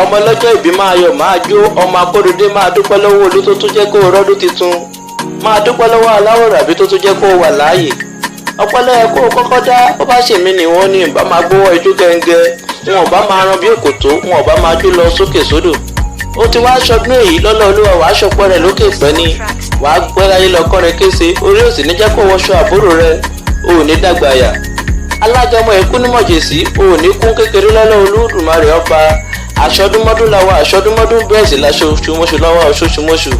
ọmọ lọ́jọ́ ìbí máa yọ̀ máa jó, ọmọ akóredé máa dúpẹ́ lọ́wọ́ olú tó tún jẹ́ kó rọ́dún tuntun, máa dúpẹ́ lọ́wọ́ aláwòrán àbí tó tún jẹ́ kó wà láàyè. ọpọlọ ẹ kó kọ́kọ́ dá, bó bá ṣèmi ni wọ́n ní ìbá máa gbówó ijó gẹ́ngẹ́, wọn ò bá máa ran bí òkòtó, wọn ò bá máa jó lọ sókè sódò. ó ti wá ṣọdún èyí lọ́lọ́ olúwa wàá ṣọpọ́ rẹ̀ lókè pẹ́ ni, wàá gbẹ́ láyé lọ kọrin kése, orí òsì ní jẹ́ kó wọṣọ àbúrò rẹ, o ò ní dàgbà yà. alájọmọ ẹkú ní mọ̀jèsí, o ò ní kún kékeré lọ́lọ́ Olódùmarè ọba. àṣọdúnmọ́dún làwọn àṣọdúnmọ́dún bẹ́ẹ̀ sì láṣọ oṣooṣù lọ́wọ́ oṣooṣùmọ́ṣù.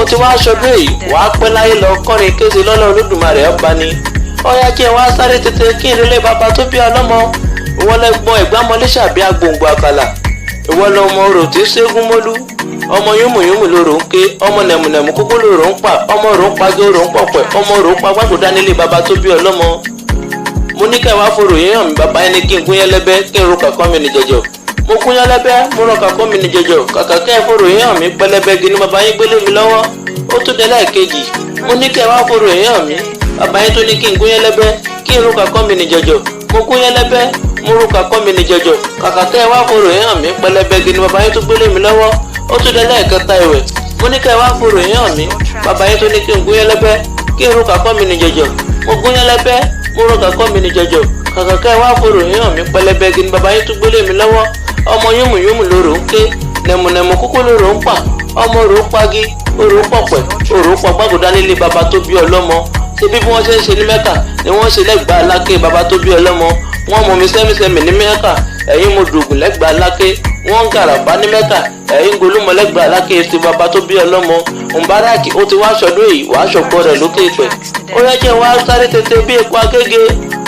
ó ti wá ṣọdún èyí wàá pẹ́ láyé lọ kọrin kése lọ́lọ́ Olódùmarè ọba ni. ọ̀yá jẹ́ wá sáré tètè kí n relé bàbá tó bí ọlọ́mọ. ìwọ lẹ́gbọ́n ẹ̀gbámọlẹ́ṣà bí agbòǹgbò àkàlà, ìwọ lọmọ rò tí ṣẹ́gun mọ́lú, ọmọ yúnmùyúnmù lóró ń ké, ọmọ nẹ̀mùnẹ̀mù kúkú lóró ń pa, ọmọ rò ń pagé rò ń pọ̀pẹ̀, ọmọ rò ń pa gbàgbọ́dá nílé bàbá tó bí ọlọ́mọ. mo ní kẹ́ wá forò yín hàn mí bàbá yín ní kí n gún yẹ́lẹ́bẹ́ kí n ro kàkọ́ mi ní jẹjọ. mo gún yẹ́lẹ́bẹ́ mo rọ kàkọ́ mi ní jẹjọ, kàkà kẹ́ ẹ forò yín hàn mí pẹlẹbẹ gini bàbá yín gbélé mi lọ́wọ́. ó tún dé lẹ́ẹ̀kejì, mo ní kẹ́ wá forò yín hàn mí bàbá yín tó ní kí n gún yẹ́lẹ́bẹ́ kí n ro kàkọ́ mi ní jẹjọ. mo gún yẹ́lẹ́bẹ́ mo ro kàkọ́ mi ní jẹjọ, kàkà kẹ́ wá forò yín hàn mí pẹlẹbẹ gini bàbá yín tó gbélé mi lọ́wọ́. ó tún dé lẹ́ẹ̀kẹta ìwẹ̀, mo ní kẹ́ wá forò yín hàn mí bàbá yín tó ní kí n gún yẹ́lẹ́bẹ́ kí n ro kàkọ́ mi ní jẹjọ. mo gún yẹ́lẹ́bẹ́ mo ro kàkọ́ mi ní jẹjọ, kàkà kẹ́ wá forò yín hàn mí pẹlẹbẹ gini bàbá yín tó gbélé mi lọ́wọ́. ọmọ yúnmùyúnmù lóró ń ké, nẹ̀mùnẹ̀mù kúkú lóró ń pa, ọmọ rò ń pagi, orò ń pọ̀pẹ̀, orò ń pa gbàgùdá nílé bàbá tó bí ọlọ́mọ. ṣé bí wọ́n ṣe ń ṣe ní Mẹ́kà ni wọ́n ṣe lẹ́gbàá aláké bàbá tó bí ọlọ́mọ. wọ́n mọ̀ mí sẹ́mísẹ́mì ní Mẹ́kà, ẹ̀yin mo dùgùn lẹ́gbàá aláké. wọ́n ń gàràbá ní Mẹ́kà, ẹ̀yin golúmọ lẹ́gbàá aláké ti bàbá tó bí ọlọ́mọ. Mùbáràkì ó ti wá ṣọdún èyí wàá ṣọ̀pọ̀ rẹ̀ lókè ìpẹ́. ó yẹ kí n wá sáré tètè bí epo agége,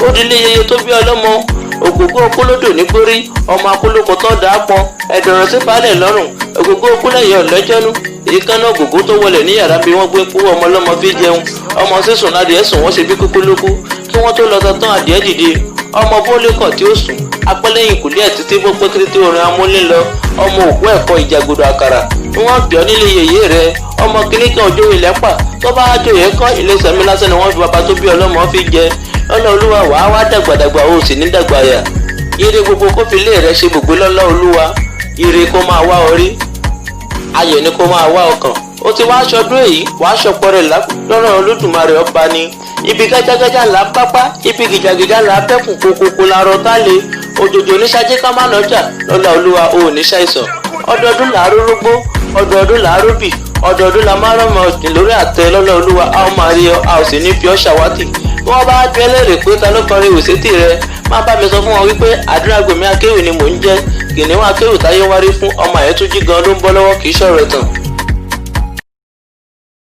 ó dilé yeye tó bí ọlọ́mọ. ògògó okólódò nígbórí, ọmọ akólókò tó dàá pọn, ẹ̀dọ̀rọ̀ sí falẹ̀ lọ́rùn, ògògó okólẹ̀yẹ ọ̀lẹ́jọ́nú. èyíkáná ògògó tó wọlé ní yàrá bí wọ́n gbé kú ọmọ ọlọ́mọ fi jẹun. ọmọ sísùn adìẹ sùn wọ́n ṣe bí kúkúlúkú, kí wọ́n tó lọ tán adìẹ dìde. ọmọ bólíkọ̀ tí ó sùn apẹ́lẹ́yìn kùlé ẹ̀ títí bó pé kété orin amúlé lọ. ọmọ òkú ẹ̀kọ́ ìjàgùdù àkàrà ni wọ́n bíọ́ nílé yèyé rẹ̀. ọmọ kìnnìkan òjò ìlẹ́pà tó bá jòyè kọ́ ilé sẹ́mi lásán ni wọ́n fi bàbá tó bí ọlọ́mọ fi jẹ. lọ́lá olúwa wàá wá dàgbàdàgbà o sì ní dàgbà yà. ire gbogbo kó fi lé rẹ ṣe gbogbo lọ́lá olúwa. ire kó máa wá orí, ayọ̀ ni kó máa wá ọkàn. ó ti wá aṣọdún èyí wàá ṣọpọ̀ rẹ̀ lọ́rọ̀ Olódùmarè ọba ni. ibi gájágájá là pápá, ibi gìjàgìjà là pẹ́kùn, kòkòkò làárọ̀ tá le. òjòjò oníṣàjẹ́ ká má nọjà, lọ́lá olúwa ò ní ṣàìsàn. ọdọọdún là á rórógbó, ọdọọdún là á róbì, ọdọọdún la máa rọmọ ọ̀sìn lórí àtẹ. lọ́lá olúwa a ó máa rí ọ, a ò sì ní fi ọ́ ṣàwátì. bí wọ́n bá jẹ́ lẹ́rìí pé ta ló kọrin ìwòsétì rẹ, má bá mi sọ fún wọn wípé Àdúràgbèmí Akéwì ni mò ń jẹ́. kìnìún akéwì táyé wárí fún, ọmọ àyẹ́túnjí gan ló ń bọ́ lọ́wọ́, kì í ṣọ̀rọ̀ ẹ̀tàn.